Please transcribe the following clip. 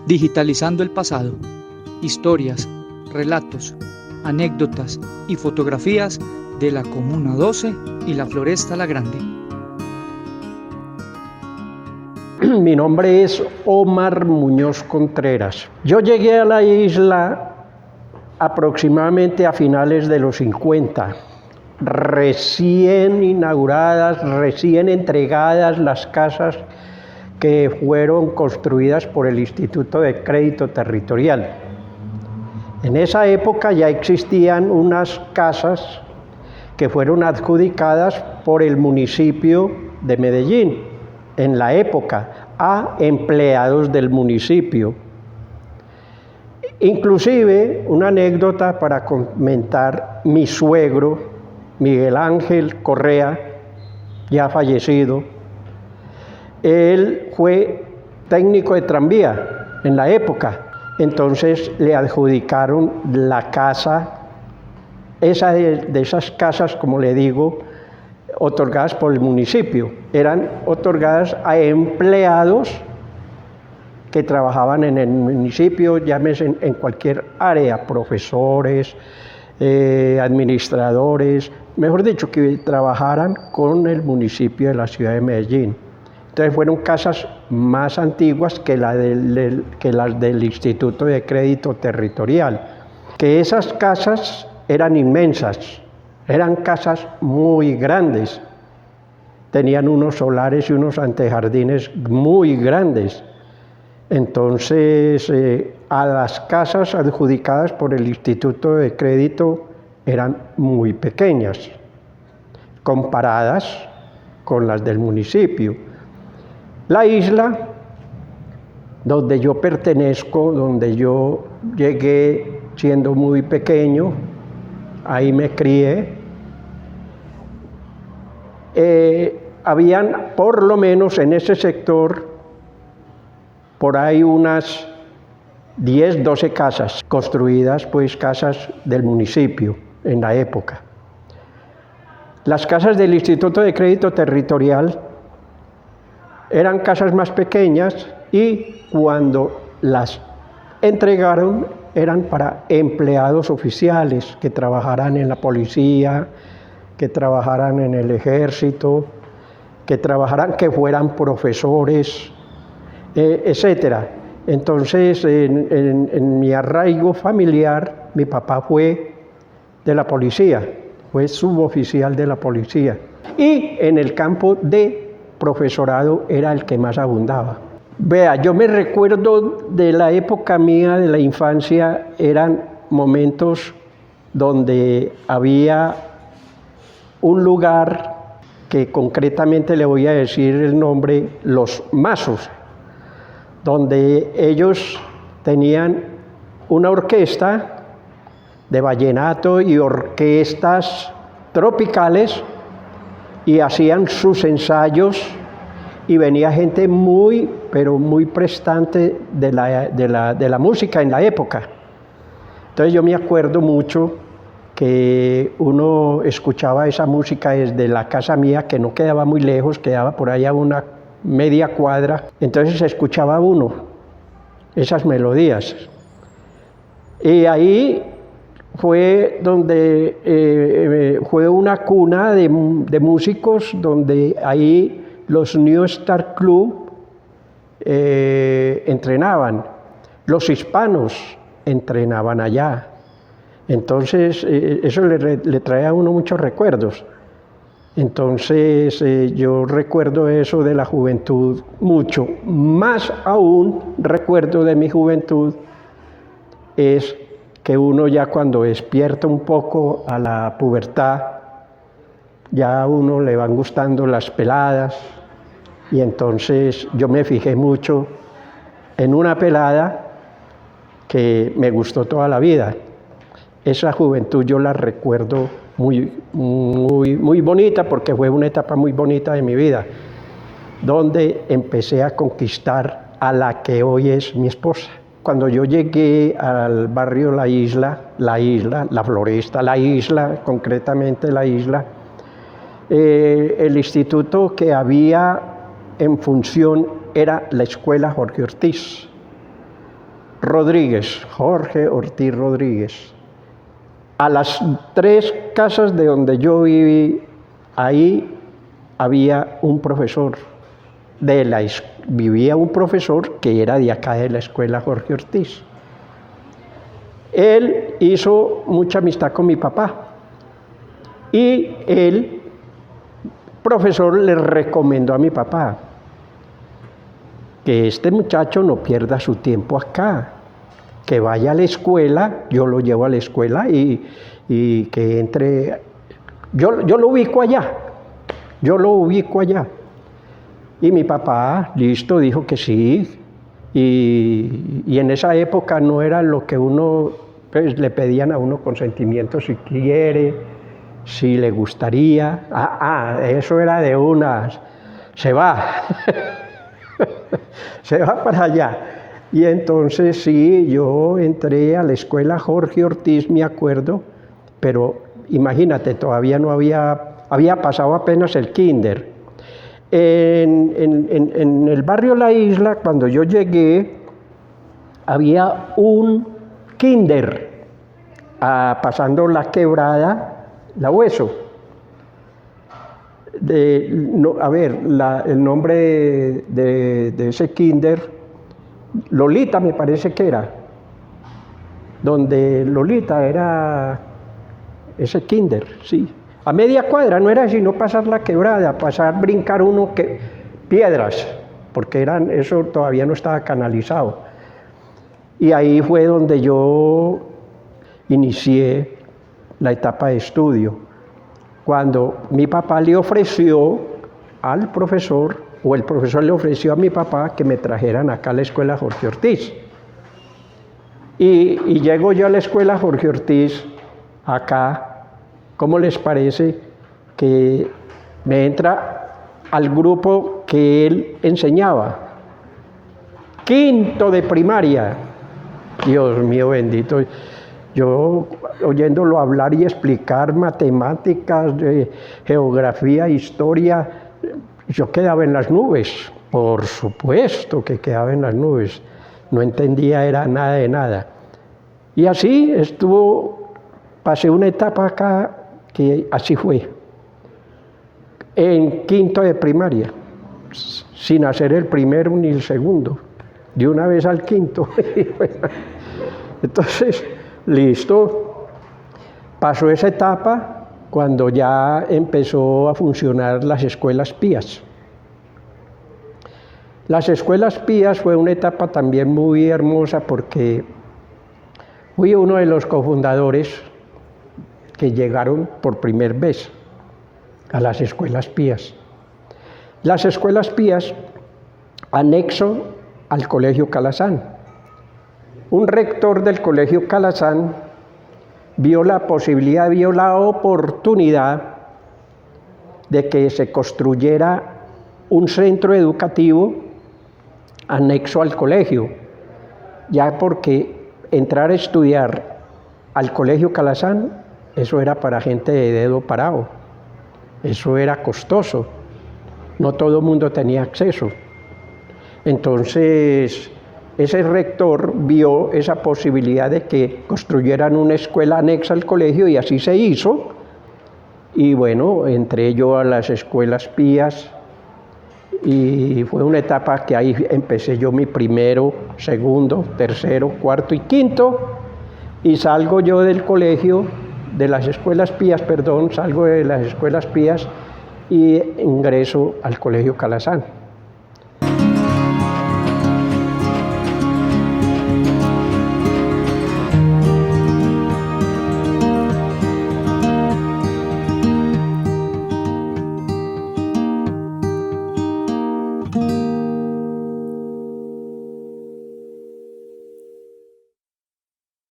digitalizando el pasado, historias, relatos, anécdotas y fotografías de la Comuna 12 y la Floresta La Grande. Mi nombre es Omar Muñoz Contreras. Yo llegué a la isla aproximadamente a finales de los 50, recién inauguradas, recién entregadas las casas que fueron construidas por el Instituto de Crédito Territorial. En esa época ya existían unas casas que fueron adjudicadas por el municipio de Medellín, en la época, a empleados del municipio. Inclusive, una anécdota para comentar, mi suegro, Miguel Ángel Correa, ya fallecido, él fue técnico de tranvía en la época, entonces le adjudicaron la casa, esa de esas casas, como le digo, otorgadas por el municipio, eran otorgadas a empleados que trabajaban en el municipio, llámese en cualquier área, profesores, administradores, mejor dicho, que trabajaran con el municipio de la ciudad de Medellín. Entonces fueron casas más antiguas que las del Instituto de Crédito Territorial, que esas casas eran inmensas, eran casas muy grandes, tenían unos solares y unos antejardines muy grandes. Entonces, a las casas adjudicadas por el Instituto de Crédito eran muy pequeñas, comparadas con las del municipio. La isla, donde yo pertenezco, donde yo llegué siendo muy pequeño, ahí me crié, habían por lo menos en ese sector por ahí unas 10, 12 casas, construidas pues casas del municipio en la época. Las casas del Instituto de Crédito Territorial eran casas más pequeñas y cuando las entregaron eran para empleados oficiales que trabajaran en la policía, que trabajaran en el ejército, que fueran profesores, etcétera. Entonces, en mi arraigo familiar, mi papá fue de la policía, fue suboficial de la policía. Y en el campo de profesorado era el que más abundaba. Vea, yo me recuerdo de la época mía, de la infancia, eran momentos donde había un lugar que concretamente le voy a decir el nombre, Los Mazos, donde ellos tenían una orquesta de vallenato y orquestas tropicales y hacían sus ensayos y venía gente muy, pero muy prestante de la música en la época. Entonces yo me acuerdo mucho que uno escuchaba esa música desde la casa mía, que no quedaba muy lejos, quedaba por allá una media cuadra, entonces escuchaba uno esas melodías. Y ahí fue donde fue una cuna de músicos, donde ahí los New Star Club entrenaban, los hispanos entrenaban allá. Entonces eso le trae a uno muchos recuerdos. Entonces yo recuerdo eso de la juventud mucho. Más aún recuerdo de mi juventud es que uno ya cuando despierta un poco a la pubertad, ya a uno le van gustando las peladas, y entonces yo me fijé mucho en una pelada que me gustó toda la vida. Esa juventud yo la recuerdo muy bonita, porque fue una etapa muy bonita de mi vida, donde empecé a conquistar a la que hoy es mi esposa. Cuando yo llegué al barrio La Isla, La Floresta, La Isla, concretamente La Isla, el instituto que había en función era la Escuela Jorge Ortiz. Rodríguez, Jorge Ortiz Rodríguez. A las 3 casas de donde yo viví, ahí había un profesor vivía un profesor que era de acá de la escuela Jorge Ortiz. Él hizo mucha amistad con mi papá y el profesor le recomendó a mi papá que este muchacho no pierda su tiempo acá, que vaya a la escuela, yo lo llevo a la escuela y que entre, yo lo ubico allá. Y mi papá, listo, dijo que sí. Y en esa época no era lo que uno, pues le pedían a uno consentimiento si quiere, si le gustaría. Eso era de unas, se va, se va para allá. Y entonces sí, yo entré a la escuela Jorge Ortiz, me acuerdo, pero imagínate, todavía no había pasado apenas el kinder. En el barrio La Isla, cuando yo llegué, había un kinder pasando la quebrada, la Hueso. El nombre de ese kinder, Lolita me parece que era, donde Lolita era ese kinder, sí. A media cuadra, no era sino pasar la quebrada, brincar piedras, porque eso todavía no estaba canalizado. Y ahí fue donde yo inicié la etapa de estudio, cuando mi papá le ofreció al profesor, o el profesor le ofreció a mi papá que me trajeran acá a la escuela Jorge Ortiz. Y llego yo a la escuela Jorge Ortiz, acá. ¿Cómo les parece que me entra al grupo que él enseñaba? 5º de primaria. Dios mío bendito. Yo oyéndolo hablar y explicar matemáticas, geografía, historia, yo quedaba en las nubes. Por supuesto que quedaba en las nubes. No entendía era nada de nada. Y así pasé una etapa acá que así fue, en 5º de primaria, sin hacer el primero ni el segundo, de una vez al 5º. Entonces, listo, pasó esa etapa cuando ya empezó a funcionar las escuelas pías. Las escuelas pías fue una etapa también muy hermosa porque fui uno de los cofundadores que llegaron por primera vez a las escuelas pías. Las escuelas pías, anexo al Colegio Calazán. Un rector del Colegio Calazán vio la oportunidad de que se construyera un centro educativo anexo al colegio, ya porque entrar a estudiar al Colegio Calazán, eso era para gente de dedo parado, eso era costoso, no todo el mundo tenía acceso. Entonces, ese rector vio esa posibilidad de que construyeran una escuela anexa al colegio y así se hizo. Y bueno, entré yo a las escuelas pías y fue una etapa que ahí empecé yo mi primero, segundo, tercero, cuarto y quinto, y salgo yo del colegio, salgo de las escuelas pías y ingreso al Colegio Calazán.